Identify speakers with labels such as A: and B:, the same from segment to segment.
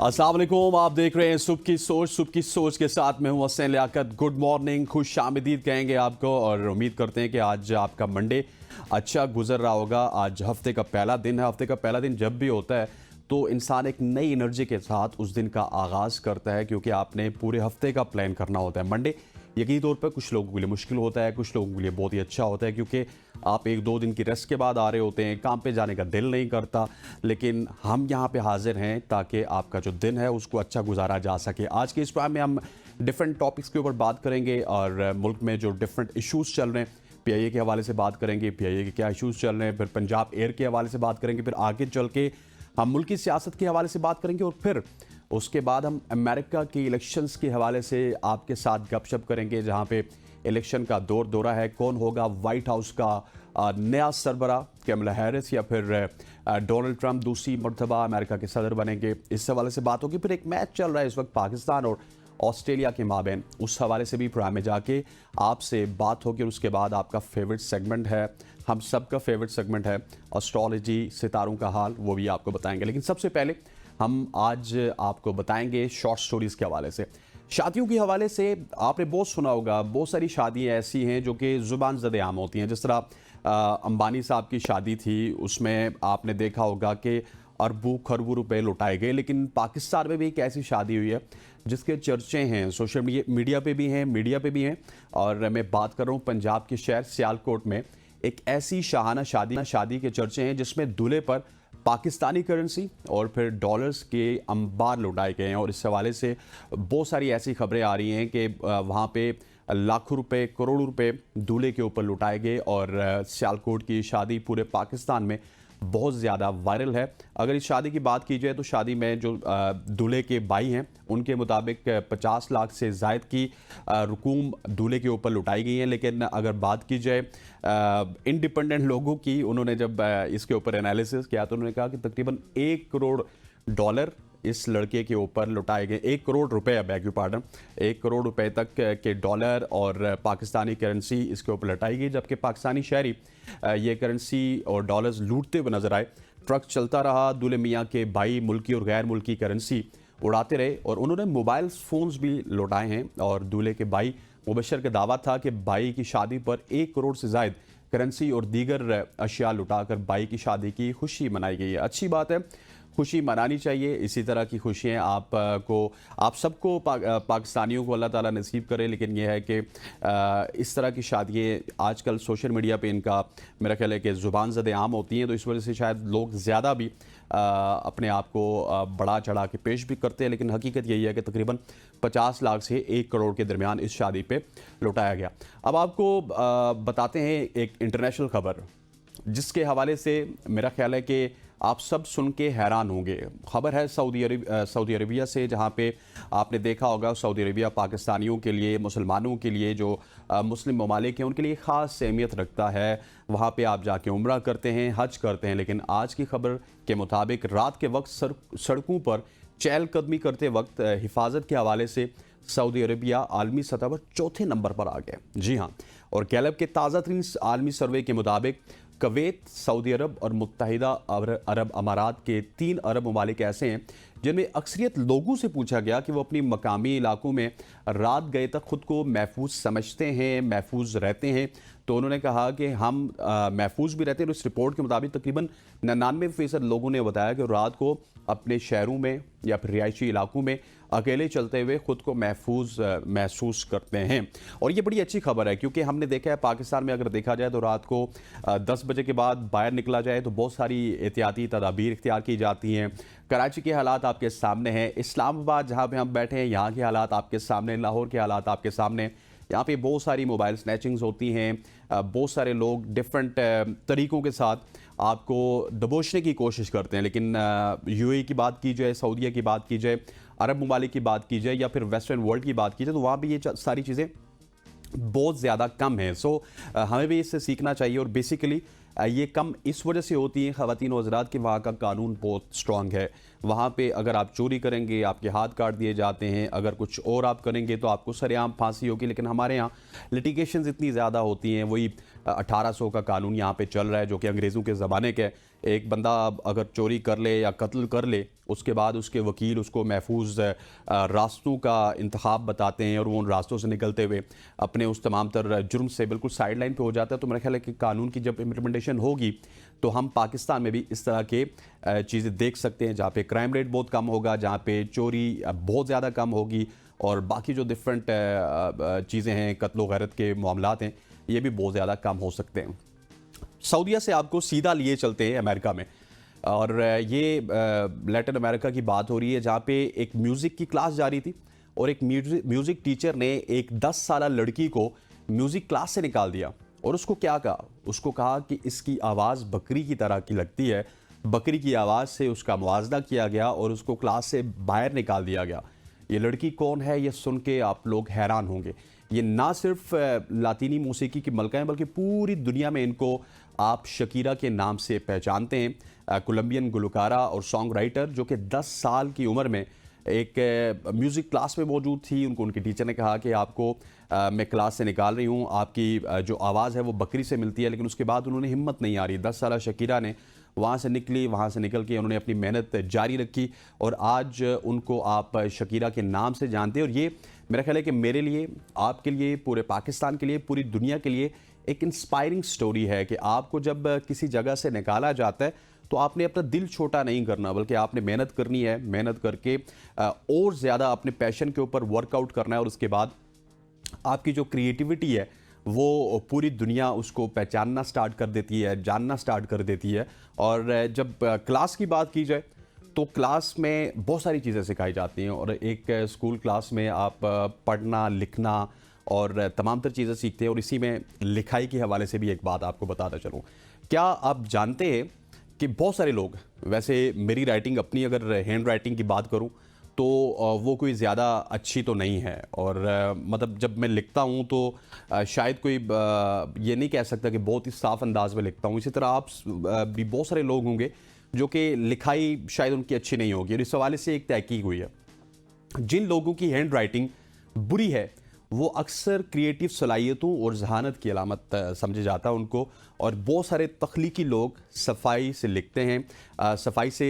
A: अस्सलाम वालेकुम, आप देख रहे हैं सुबह की सोच के साथ में हूं हसन लियाकत। गुड मॉर्निंग, खुश आमदीद कहेंगे आपको और उम्मीद करते हैं कि आज आपका मंडे अच्छा गुजर रहा होगा। आज हफ्ते का पहला दिन है। हफ्ते का पहला दिन जब भी होता है तो इंसान एक नई एनर्जी के साथ उस दिन का आगाज़ करता है, क्योंकि आपने पूरे हफ्ते का प्लान करना होता है। मंडे यकीनी तौर पर कुछ लोगों के लिए मुश्किल होता है, कुछ लोगों के लिए बहुत ही अच्छा होता है, क्योंकि आप एक दो दिन की रेस्ट के बाद आ रहे होते हैं, काम पे जाने का दिल नहीं करता। लेकिन हम यहाँ पे हाजिर हैं ताकि आपका जो दिन है उसको अच्छा गुजारा जा सके। आज के इस प्रोग्राम में हम डिफरेंट टॉपिक्स के ऊपर बात करेंगे और मुल्क में जो डिफरेंट इशूज़ चल रहे हैं पीआईए के हवाले से बात करेंगे, पीआईए के क्या इशूज़ चल रहे हैं, फिर पंजाब एयर के हवाले से बात करेंगे, फिर आगे चल के हम मुल्क की सियासत के हवाले से बात करेंगे और फिर उसके बाद हम अमेरिका के इलेक्शंस के हवाले से आपके साथ गपशप करेंगे, जहां पे इलेक्शन का दौरा है। कौन होगा वाइट हाउस का नया सरबरा, कैमला हैरिस या फिर डोनाल्ड ट्रंप दूसरी मरतबा अमेरिका के सदर बनेंगे, इस हवाले से बात होगी। फिर एक मैच चल रहा है इस वक्त पाकिस्तान और ऑस्ट्रेलिया के माबैन, उस हवाले से भी प्रोग्राम में जाके आपसे बात होगी। और उसके बाद आपका फेवरेट सेगमेंट है, हम सबका फेवरेट सेगमेंट है एस्ट्रोलॉजी, सितारों का हाल, वो भी आपको बताएंगे। लेकिन सबसे पहले हम आज आपको बताएंगे शॉर्ट स्टोरीज के हवाले से। शादियों के हवाले से आपने बहुत सुना होगा, बहुत सारी शादियाँ ऐसी हैं जो कि ज़ुबान ज़दे आम होती हैं। जिस तरह अंबानी साहब की शादी थी, उसमें आपने देखा होगा कि अरबों खरबों रुपए लुटाए गए। लेकिन पाकिस्तान में भी एक ऐसी शादी हुई है जिसके चर्चे हैं, सोशल मीडिया पे भी हैं, मीडिया पे भी हैं। और मैं बात कर रहा हूँ पंजाब के शहर सियालकोट में एक ऐसी शाहाना शादी के चर्चे हैं जिसमें दूल्हे पर पाकिस्तानी करेंसी और फिर डॉलर्स के अंबार लुटाए गए हैं। और इस हवाले से बहुत सारी ऐसी खबरें आ रही हैं कि वहाँ पे लाखों रुपए, करोड़ों रुपए दूल्हे के ऊपर लुटाए गए। और सियालकोट की शादी पूरे पाकिस्तान में बहुत ज़्यादा वायरल है। अगर इस शादी की बात की जाए तो शादी में जो दूल्हे के भाई हैं उनके मुताबिक 50 लाख से ज़ायद की रकूम दूल्हे के ऊपर लुटाई गई हैं। लेकिन अगर बात की जाए इंडिपेंडेंट लोगों की, उन्होंने जब इसके ऊपर एनालिसिस किया तो उन्होंने कहा कि तकरीबन 1 करोड़ डॉलर इस लड़के के ऊपर लुटाए गए। 1 करोड़ रुपए, बैग यू पार्डन, 1 करोड़ रुपए तक के डॉलर और पाकिस्तानी करेंसी इसके ऊपर लुटाई गई। जबकि पाकिस्तानी शहरी ये करेंसी और डॉलर्स लूटते हुए नजर आए। ट्रक चलता रहा, दूल्हे मियाँ के भाई मुल्की और गैर मुल्की करेंसी उड़ाते रहे और उन्होंने मोबाइल फ़ोन्स भी लुटाए हैं। और दूल्हे के भाई मुबशर का दावा था कि भाई की शादी पर 1 करोड़ से ज़ायद करेंसी और दीगर अशिया लुटाकर भाई की शादी की खुशी मनाई गई है। अच्छी बात है, खुशी मनानी चाहिए। इसी तरह की खुशियाँ आप सबको पाकिस्तानियों को अल्लाह ताला नसीब करे। लेकिन यह है कि इस तरह की शादियाँ आजकल सोशल मीडिया पे इनका मेरा ख्याल है कि ज़ुबान ज़दे आम होती हैं, तो इस वजह से शायद लोग ज़्यादा भी अपने आप को बढ़ा चढ़ा के पेश भी करते हैं। लेकिन हकीकत यही है कि तकरीबन 50 लाख से 1 करोड़ के दरमियान इस शादी पे लुटाया गया। अब आपको बताते हैं एक इंटरनेशनल खबर जिसके हवाले से मेरा ख्याल है कि आप सब सुन के हैरान होंगे। खबर है सऊदी अरबिया से, जहां पे आपने देखा होगा सऊदी अरबिया पाकिस्तानियों के लिए, मुसलमानों के लिए, जो मुस्लिम ममालिक हैं उनके लिए ख़ास अहमियत रखता है। वहां पे आप जाके उम्रा करते हैं, हज करते हैं। लेकिन आज की खबर के मुताबिक रात के वक्त सड़कों पर चहलकदमी करते वक्त हिफाजत के हवाले से सऊदी अरबिया आलमी सतह पर चौथे नंबर पर आ गया। जी हाँ, और गैलप के ताज़ा तरीन आलमी सर्वे के मुताबिक कुवैत, सऊदी अरब और मुत्तहिदा अरब अमारात के 3 अरब ममालिक ऐसे हैं जिनमें अक्सरियत लोगों से पूछा गया कि वो अपनी मकामी इलाकों में रात गए तक खुद को महफूज समझते हैं, महफूज रहते हैं। तो उन्होंने कहा कि हम महफूज भी रहते हैं। इस रिपोर्ट के मुताबिक तकरीबन 99% लोगों ने बताया कि रात को अपने शहरों में या फिर रिहायशी इलाकों में अकेले चलते हुए खुद को महफूज महसूस करते हैं। और ये बड़ी अच्छी खबर है, क्योंकि हमने देखा है पाकिस्तान में अगर देखा जाए तो रात को 10 बजे के बाद बाहर निकला जाए तो बहुत सारी एहतियाती तदाबीर इख्तियार की जाती हैं। कराची के हालात आपके सामने हैं, इस्लामाबाद जहाँ पे हम बैठे हैं यहाँ के हालात आपके सामने, लाहौर के हालात आपके सामने। यहाँ पे बहुत सारी मोबाइल स्नैचिंग्स होती हैं, बहुत सारे लोग डिफरेंट तरीक़ों के साथ आपको दबोचने की कोशिश करते हैं। लेकिन यूएई की बात की जाए, सऊदीया की बात की जाए, अरब ममालिक की बात की जाए या फिर वेस्टर्न वर्ल्ड की बात की जाए, तो वहाँ भी ये सारी चीज़ें बहुत ज़्यादा कम है। सो हमें भी इससे सीखना चाहिए। और बेसिकली ये कम इस वजह से होती है ख़वातीन व हज़रात कि वहाँ का कानून बहुत स्ट्रॉन्ग है। वहाँ पे अगर आप चोरी करेंगे आपके हाथ काट दिए जाते हैं, अगर कुछ और आप करेंगे तो आपको सरेआम फांसी होगी। लेकिन हमारे यहाँ लिटिगेशंस इतनी ज़्यादा होती हैं, वही 1800 का कानून यहाँ पे चल रहा है जो कि अंग्रेज़ों के ज़माने का है। एक बंदा अगर चोरी कर ले या कत्ल कर ले, उसके बाद उसके वकील उसको महफूज रास्तों का इंतखाब बताते हैं और वो उन रास्तों से निकलते हुए अपने उस तमाम तर जुर्म से बिल्कुल साइड लाइन पर हो जाता है। तो मेरा ख्याल है कि कानून की जब इम्प्लीमेंटेशन होगी तो हम पाकिस्तान में भी इस तरह के चीज़ें देख सकते हैं, जहाँ पे क्राइम रेट बहुत कम होगा, जहाँ पे चोरी बहुत ज़्यादा कम होगी और बाकी जो डिफरेंट चीज़ें हैं, कत्लो गैरत के मामलात हैं, ये भी बहुत ज़्यादा कम हो सकते हैं। सऊदीया से आपको सीधा लिए चलते हैं अमेरिका में, और ये लैटिन अमेरिका की बात हो रही है जहाँ पे एक म्यूज़िक की क्लास जारी थी और एक म्यूज़िक टीचर ने एक 10 साला लड़की को म्यूज़िक क्लास से निकाल दिया और उसको क्या कहा, उसको कहा कि इसकी आवाज़ बकरी की तरह की लगती है। बकरी की आवाज़ से उसका मुआवजा किया गया और उसको क्लास से बाहर निकाल दिया गया। ये लड़की कौन है, ये सुन के आप लोग हैरान होंगे। ये ना सिर्फ लातीनी मौसीकी की मलका हैं बल्कि पूरी दुनिया में इनको आप शकीरा के नाम से पहचानते हैं। कोलंबियन गुलकारा और सॉन्ग राइटर जो कि 10 साल की उम्र में एक म्यूज़िक क्लास में मौजूद थी। उनको उनके टीचर ने कहा कि आपको मैं क्लास से निकाल रही हूँ, आपकी जो आवाज़ है वो बकरी से मिलती है। लेकिन उसके बाद उन्होंने हिम्मत नहीं आ रही, 10 साल शकीरा ने वहाँ से निकल के उन्होंने अपनी मेहनत जारी रखी और आज उनको आप शकीरा के नाम से जानते हैं। और ये मेरा ख्याल है कि मेरे लिए, आपके लिए, पूरे पाकिस्तान के लिए, पूरी दुनिया के लिए एक इंस्पायरिंग स्टोरी है कि आपको जब किसी जगह से निकाला जाता है तो आपने अपना दिल छोटा नहीं करना, बल्कि आपने मेहनत करनी है। मेहनत करके और ज़्यादा अपने पैशन के ऊपर वर्कआउट करना है और उसके बाद आपकी जो क्रिएटिविटी है वो पूरी दुनिया उसको पहचानना स्टार्ट कर देती है, जानना स्टार्ट कर देती है। और जब क्लास की बात की जाए तो क्लास में बहुत सारी चीज़ें सिखाई जाती हैं और एक स्कूल क्लास में आप पढ़ना, लिखना और तमाम तर चीज़ें सीखते हैं। और इसी में लिखाई के हवाले से भी एक बात आपको बताता चलूँ। क्या आप जानते हैं कि बहुत सारे लोग, वैसे मेरी राइटिंग, अपनी अगर हैंड राइटिंग की बात करूँ तो वो कोई ज़्यादा अच्छी तो नहीं है और मतलब जब मैं लिखता हूँ तो शायद कोई ये नहीं कह सकता कि बहुत ही साफ़ अंदाज में लिखता हूँ। इसी तरह आप भी बहुत सारे लोग होंगे जो कि लिखाई शायद उनकी अच्छी नहीं होगी। और इस हवाले से एक तहकीक हुई है, जिन लोगों की हैंड राइटिंग बुरी है वो अक्सर क्रिएटिव सलाहियतों और जहानत की अलामत समझे जाता है उनको। और बहुत सारे तख्लीकी लोग सफाई से लिखते हैं। सफाई से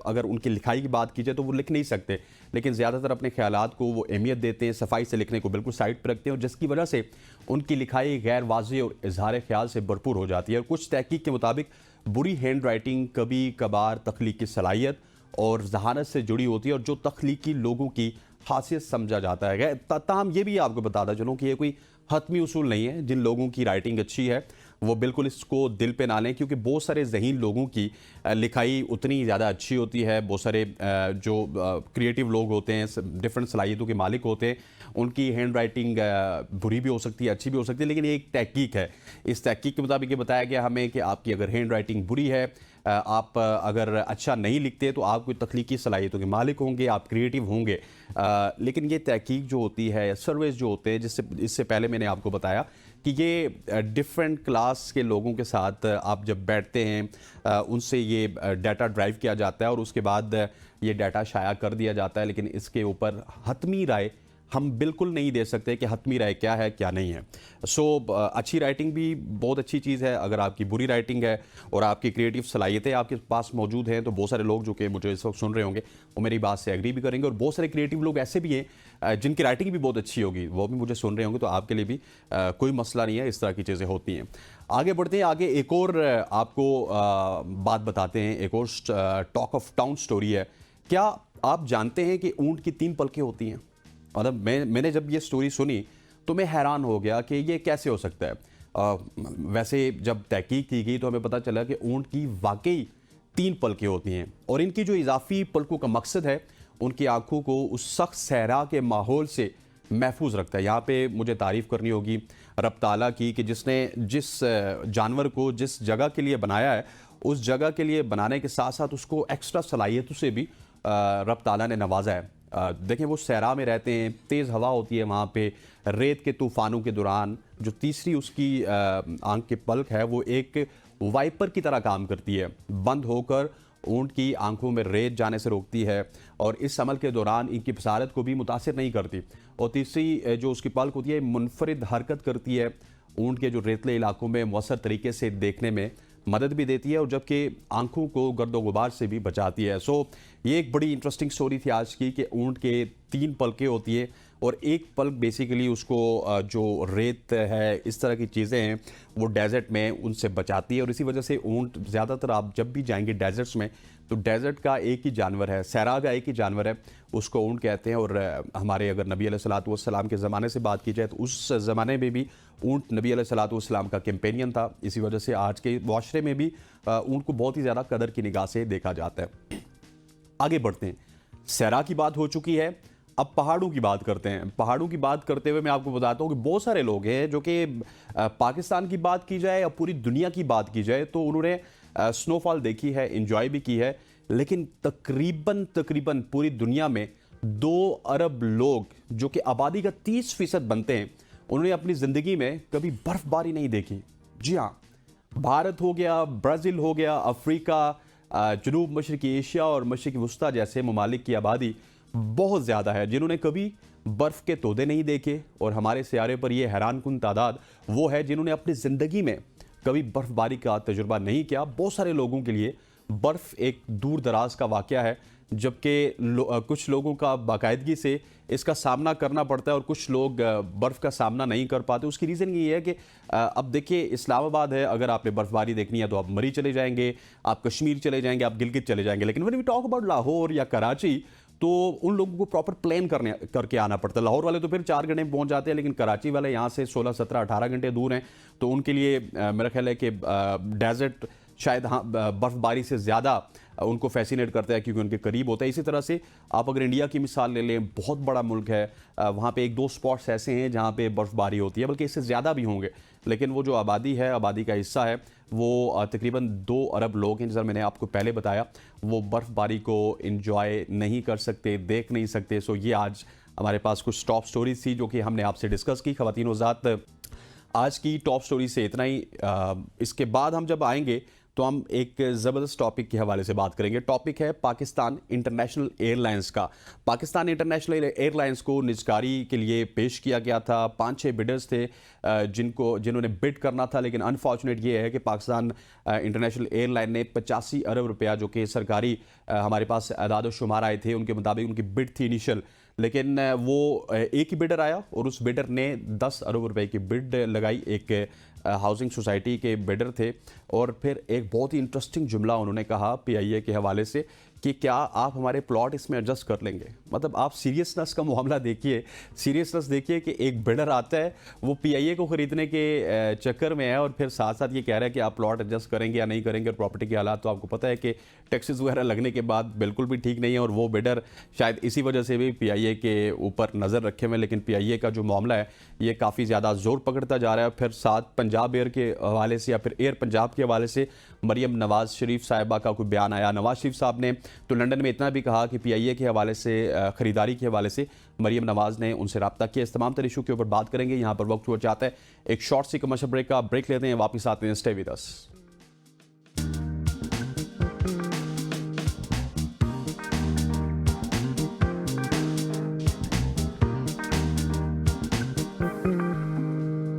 A: अगर उनकी लिखाई की बात की जाए तो वो लिख नहीं सकते, लेकिन ज़्यादातर अपने ख्यालात को वो अहमियत देते हैं, सफाई से लिखने को बिल्कुल साइड पर रखते हैं और जिसकी वजह से उनकी लिखाई गैर वाज़ेह और इजहार ख्याल से भरपूर हो जाती है। और कुछ तहकीक के मुताबिक बुरी हैंड राइटिंग कभी कभार तख्लीकी सलाहियत और जहानत से जुड़ी होती है और जो तख्लीकी लोगों की खासियत समझा जाता है। ताहम ये भी आपको बताता चलूँ कि ये कोई हतमी उसूल नहीं है। जिन लोगों की राइटिंग अच्छी है वो बिल्कुल इसको दिल पे ना लें, क्योंकि बहुत सारे ज़हीन लोगों की लिखाई उतनी ज़्यादा अच्छी होती है। बहुत सारे जो क्रिएटिव लोग होते हैं, डिफरेंट सलाहियतों के मालिक होते हैं, उनकी हैंड राइटिंग बुरी भी हो सकती है, अच्छी भी हो सकती है। लेकिन ये एक तहकीक है, इस तहकीक के मुताबिक ये बताया गया हमें कि आपकी अगर हैंड राइटिंग बुरी है, आप अगर अच्छा नहीं लिखते तो आप कोई तख्लीकी सलाहियतों के मालिक होंगे, आप क्रिएटिव होंगे। लेकिन ये तहकीक जो होती है, सर्वेस जो होते हैं, इससे पहले मैंने आपको बताया कि ये डिफरेंट क्लास के लोगों के साथ आप जब बैठते हैं उनसे ये डाटा ड्राइव किया जाता है और उसके बाद ये डाटा शाया कर दिया जाता है। लेकिन इसके ऊपर हतमी राय हम बिल्कुल नहीं दे सकते कि हतमी राय क्या है क्या नहीं है। अच्छी राइटिंग भी बहुत अच्छी चीज़ है। अगर आपकी बुरी राइटिंग है और आपकी क्रिएटिव सलाहियतें आपके पास मौजूद हैं तो बहुत सारे लोग जो कि मुझे इस वक्त सुन रहे होंगे वो मेरी बात से एग्री भी करेंगे। और बहुत सारे क्रिएटिव लोग ऐसे भी हैं जिनकी राइटिंग भी बहुत अच्छी होगी, वो भी मुझे सुन रहे होंगे। तो आपके लिए भी कोई मसला नहीं है, इस तरह की चीज़ें होती हैं। आगे बढ़ते हैं, आगे एक और आपको बात बताते हैं। एक और टॉक ऑफ टाउन स्टोरी है। क्या आप जानते हैं कि ऊँट की 3 पलकें होती हैं? मतलब मैंने जब ये स्टोरी सुनी तो मैं हैरान हो गया कि ये कैसे हो सकता है। वैसे जब तहकीक की गई तो हमें पता चला कि ऊँट की वाकई 3 पलकें होती हैं और इनकी जो इजाफी पलकों का मकसद है उनकी आंखों को उस सख्त सहरा के माहौल से महफूज रखता है। यहाँ पे मुझे तारीफ़ करनी होगी रब ताला की कि जिसने जिस जानवर को जिस जगह के लिए बनाया है उस जगह के लिए बनाने के साथ साथ उसको एक्स्ट्रा सलाहियतों से भी रब ताला ने नवाजा है। देखें, वो सहरा में रहते हैं, तेज़ हवा होती है वहाँ पे, रेत के तूफ़ानों के दौरान जो तीसरी उसकी आंख की पलक है वो एक वाइपर की तरह काम करती है, बंद होकर ऊँट की आंखों में रेत जाने से रोकती है और इस अमल के दौरान इनकी बसारत को भी मुतासिर नहीं करती। और तीसरी जो उसकी पलक होती है मुनफरिद हरकत करती है ऊँट के जो रेतले इलाकों में मौसर तरीके से देखने में मदद भी देती है और जबकि आंखों को गर्दो गुबार से भी बचाती है। सो ये एक बड़ी इंटरेस्टिंग स्टोरी थी आज की कि ऊँट के 3 पलकें होती है और एक पल्क बेसिकली उसको जो रेत है, इस तरह की चीज़ें हैं, वो डेजर्ट में उनसे बचाती है। और इसी वजह से ऊँट ज़्यादातर आप जब भी जाएंगे डेजर्ट्स में, तो डेजर्ट का एक ही जानवर है, सहरा का एक ही जानवर है, उसको ऊँट कहते हैं। और हमारे अगर नबी अलैहिस्सलातु वस्सलाम के ज़माने से बात की जाए तो उस ज़माने में भी ऊँट नबी अलैहिस्सलातु वस्सलाम का कंपेनियन था। इसी वजह से आज के माशरे में भी ऊँट को बहुत ही ज़्यादा कदर की निगाह से देखा जाता है। आगे बढ़ते हैं, सहरा की बात हो चुकी है, अब पहाड़ों की बात करते हैं। पहाड़ों की बात करते हुए मैं आपको बताता हूँ कि बहुत सारे लोग हैं जो कि पाकिस्तान की बात की जाए या पूरी दुनिया की बात की जाए तो उन्होंने स्नोफॉल देखी है, एंजॉय भी की है, लेकिन तकरीबन पूरी दुनिया में 2 अरब लोग जो कि आबादी का 30% बनते हैं, उन्होंने अपनी ज़िंदगी में कभी बर्फबारी नहीं देखी। जी हाँ, भारत हो गया, ब्राज़ील हो गया, अफ्रीका, जनूब मशरकी एशिया और मशरकी वस्ता जैसे ममालिक की आबादी बहुत ज़्यादा है जिन्होंने कभी बर्फ़ के तोदे नहीं देखे। और हमारे सियारे पर यह हैरानकुन तादाद वो है जिन्होंने अपनी ज़िंदगी में कभी बर्फ़बारी का तजुर्बा नहीं किया। बहुत सारे लोगों के लिए बर्फ़ एक दूर दराज का वाक़या है, जबकि कुछ लोगों का बाकायदगी से इसका सामना करना पड़ता है और कुछ लोग बर्फ़ का सामना नहीं कर पाते। उसकी रीज़न ये है कि अब देखिए इस्लामाबाद है, अगर आपने बर्फ़बारी देखनी है तो आप मरी चले जाएंगे, आप कश्मीर चले जाएंगे, आप गिलगित चले जाएंगे। लेकिन when we talk about Lahore या कराची तो उन लोगों को प्रॉपर प्लान करके आना पड़ता है। लाहौर वाले तो फिर 4 घंटे में पहुंच जाते हैं, लेकिन कराची वाले यहाँ से 16, 17, 18 घंटे दूर हैं, तो उनके लिए मेरा ख्याल है कि डेजर्ट शायद हाँ बर्फबारी से ज़्यादा उनको फैसिनेट करता है क्योंकि उनके करीब होता है। इसी तरह से आप अगर इंडिया की मिसाल ले लें, बहुत बड़ा मुल्क है, वहाँ पे 1-2 स्पॉट्स ऐसे हैं जहाँ पे बर्फ़बारी होती है, बल्कि इससे ज़्यादा भी होंगे। लेकिन वो जो आबादी है, आबादी का हिस्सा है, वो तकरीबन 2 अरब लोग हैं, जैसा मैंने आपको पहले बताया, वो बर्फ़बारी को इंजॉय नहीं कर सकते, देख नहीं सकते। सो ये आज हमारे पास कुछ टॉप स्टोरीज थी जो कि हमने आपसे डिस्कस की। ख़वातीन हज़रात, आज की टॉप स्टोरी से इतना ही। इसके बाद हम जब आएंगे तो हम एक ज़बरदस्त टॉपिक के हवाले से बात करेंगे। टॉपिक है पाकिस्तान इंटरनेशनल एयरलाइंस का। पाकिस्तान इंटरनेशनल एयरलाइंस को निजकारी के लिए पेश किया गया था। 5-6 बिडर्स थे जिन्होंने बिड करना था, लेकिन अनफॉर्चुनेट ये है कि पाकिस्तान इंटरनेशनल एयरलाइन ने 85 अरब रुपया, जो कि सरकारी हमारे पास आदाद शुमार आए थे उनके मुताबिक उनकी बिड थी इनिशियल, लेकिन वो एक ही बिडर आया और उस बिडर ने 10 अरब रुपए की बिड लगाई। एक हाउसिंग सोसाइटी के बिडर थे और फिर एक बहुत ही इंटरेस्टिंग जुमला उन्होंने कहा पीआईए के हवाले से कि क्या आप हमारे प्लॉट इसमें एडजस्ट कर लेंगे। मतलब आप सीरियसनेस का मामला देखिए, सीरियसनेस देखिए कि एक बिडर आता है, वो पीआईए को ख़रीदने के चक्कर में है और फिर साथ साथ ये कह रहा है कि आप प्लॉट एडजस्ट करेंगे या नहीं करेंगे। और प्रॉपर्टी के हालात तो आपको पता है कि टैक्सेस वगैरह लगने के बाद बिल्कुल भी ठीक नहीं है और वो बिडर शायद इसी वजह से भी पीआईए के ऊपर नज़र रखे हुए। लेकिन पीआईए का जो मामला है ये काफ़ी ज़्यादा ज़ोर पकड़ता जा रहा है। फिर साथ पंजाब एयर के हवाले से या फिर एयर पंजाब के हवाले से मरियम नवाज़ शरीफ साहिबा का कोई बयान आया। नवाज़ शरीफ साहब ने तो लंदन में इतना भी कहा कि पीआईए के हवाले से, ख़रीदारी के हवाले से मरियम नवाज़ ने उनसे रब्ता किया। इस तमाम तरह इशू के ऊपर बात करेंगे। यहाँ पर वक्त हो जाता है एक शॉर्ट सी कमर्शियल ब्रेक का। ब्रेक लेते हैं, वापस आते हैं। Stay with us.